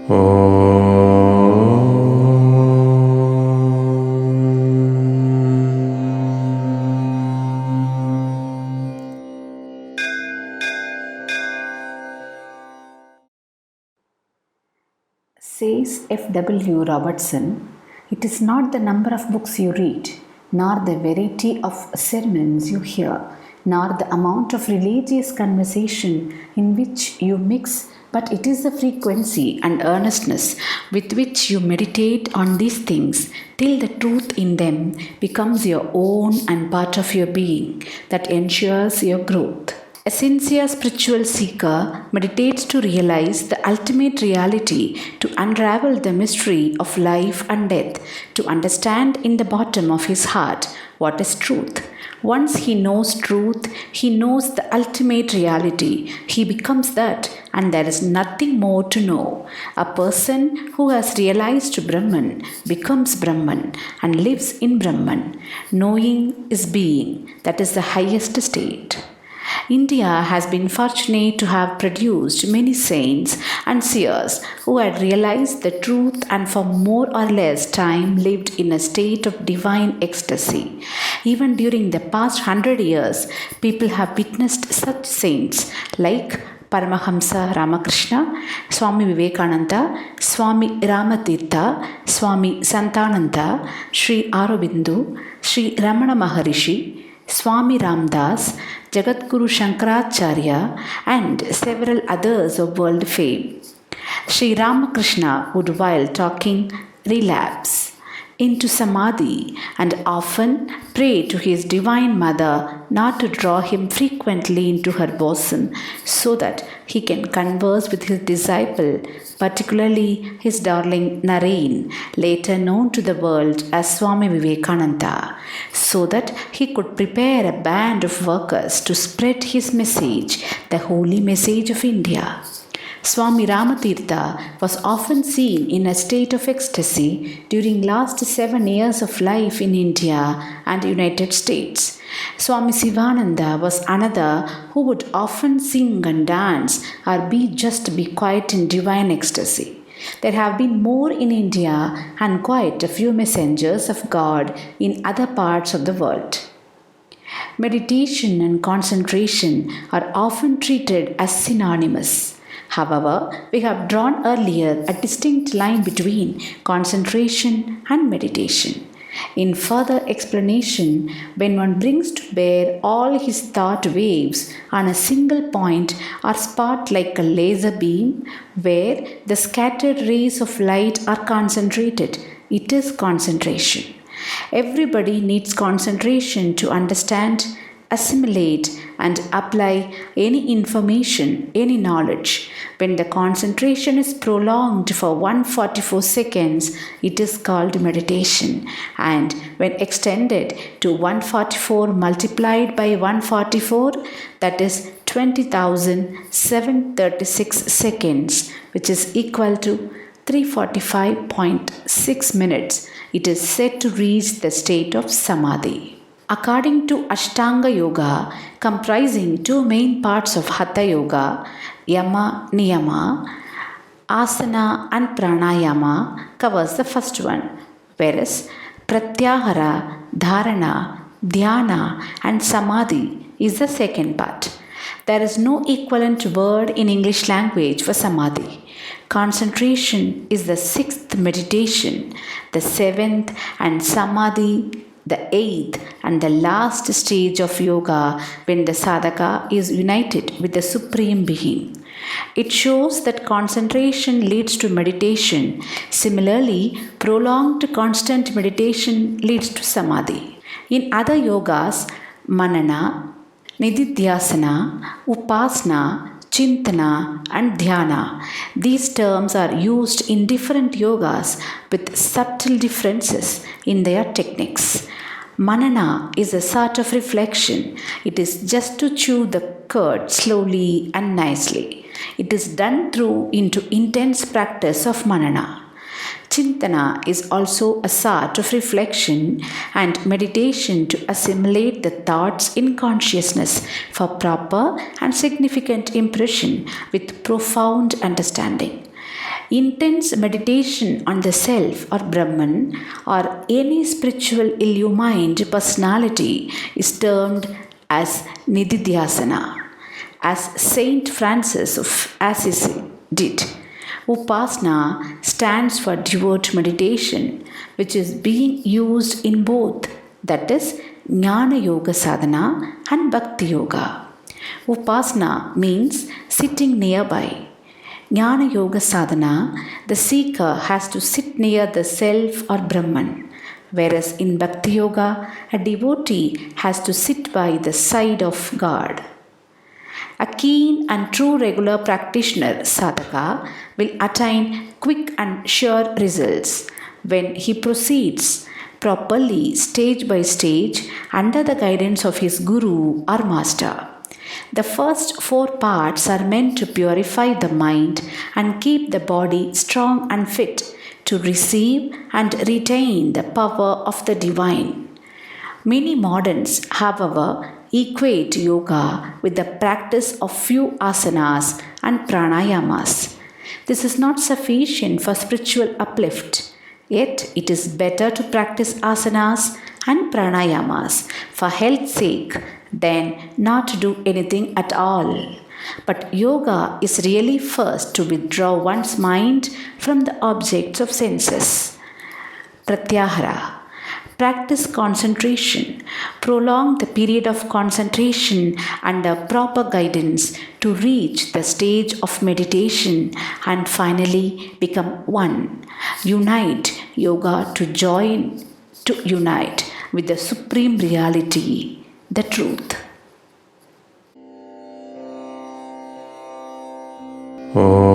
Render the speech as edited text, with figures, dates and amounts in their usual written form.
Says F.W. Robertson, "It is not the number of books you read, nor the variety of sermons you hear, nor the amount of religious conversation in which you mix, but it is the frequency and earnestness with which you meditate on these things till the truth in them becomes your own and part of your being that ensures your growth." A sincere spiritual seeker meditates to realize the ultimate reality, to unravel the mystery of life and death, to understand in the bottom of his heart what is truth. Once he knows truth, he knows the ultimate reality. He becomes that, and there is nothing more to know. A person who has realized Brahman becomes Brahman and lives in Brahman. Knowing is being. That is the highest state. India has been fortunate to have produced many saints and seers who had realized the truth and for more or less time lived in a state of divine ecstasy. Even during the past 100 years, people have witnessed such saints like Paramahamsa Ramakrishna, Swami Vivekananda, Swami Ramatirtha, Swami Santhanam, Sri Aurobindo, Sri Ramana Maharishi, Swami Ramdas, Jagadguru Shankaracharya, and several others of world fame. Sri Ramakrishna would, while talking, relapse into samadhi and often pray to his divine mother not to draw him frequently into her bosom so that he can converse with his disciple, particularly his darling Narain, later known to the world as Swami Vivekananda, so that he could prepare a band of workers to spread his message, the holy message of India. Swami Ramatirtha was often seen in a state of ecstasy during last 7 years of life in India and United States. Swami Sivananda was another who would often sing and dance or be quiet in divine ecstasy. There have been more in India and quite a few messengers of God in other parts of the world. Meditation and concentration are often treated as synonymous. However, we have drawn earlier a distinct line between concentration and meditation. In further explanation, when one brings to bear all his thought waves on a single point or spot like a laser beam, where the scattered rays of light are concentrated, it is concentration. Everybody needs concentration to understand, assimilate, and apply any information, any knowledge. When the concentration is prolonged for 144 seconds, it is called meditation. And when extended to 144 multiplied by 144, that is 20,736 seconds, which is equal to 345.6 minutes, it is said to reach the state of samadhi. According to Ashtanga Yoga, comprising two main parts of Hatha Yoga, Yama Niyama, Asana and Pranayama covers the first one, whereas Pratyahara, Dharana, Dhyana and Samadhi is the second part. There is no equivalent word in English language for Samadhi. Concentration is the sixth meditation, the seventh, and Samadhi the eighth and the last stage of yoga when the sadhaka is united with the Supreme Being. It shows that concentration leads to meditation. Similarly, prolonged constant meditation leads to samadhi. In other yogas, manana, nididhyasana, upasana, Chintana and Dhyana. These terms are used in different yogas with subtle differences in their techniques. Manana is a sort of reflection. It is just to chew the cud slowly and nicely. It is done through into intense practice of manana. Chintana is also a sort of reflection and meditation to assimilate the thoughts in consciousness for proper and significant impression with profound understanding. Intense meditation on the self or Brahman or any spiritual illumined personality is termed as Nididhyasana. As Saint Francis of Assisi did, Upasana stands for devout meditation, which is being used in both, that is, Jnana Yoga Sadhana and Bhakti Yoga. Upasana means sitting nearby. Jnana Yoga Sadhana, the seeker has to sit near the self or Brahman, whereas in Bhakti Yoga, a devotee has to sit by the side of God. A keen and true regular practitioner, sadhaka, will attain quick and sure results when he proceeds properly stage by stage under the guidance of his guru or master. The first 4 parts are meant to purify the mind and keep the body strong and fit to receive and retain the power of the divine. Many moderns, however, equate yoga with the practice of few asanas and pranayamas. This is not sufficient for spiritual uplift, yet it is better to practice asanas and pranayamas for health's sake than not to do anything at all. But yoga is really first to withdraw one's mind from the objects of senses. Pratyahara. Practice concentration. Prolong the period of concentration under proper guidance to reach the stage of meditation and finally become one. Unite yoga to unite with the supreme reality, the truth. Oh.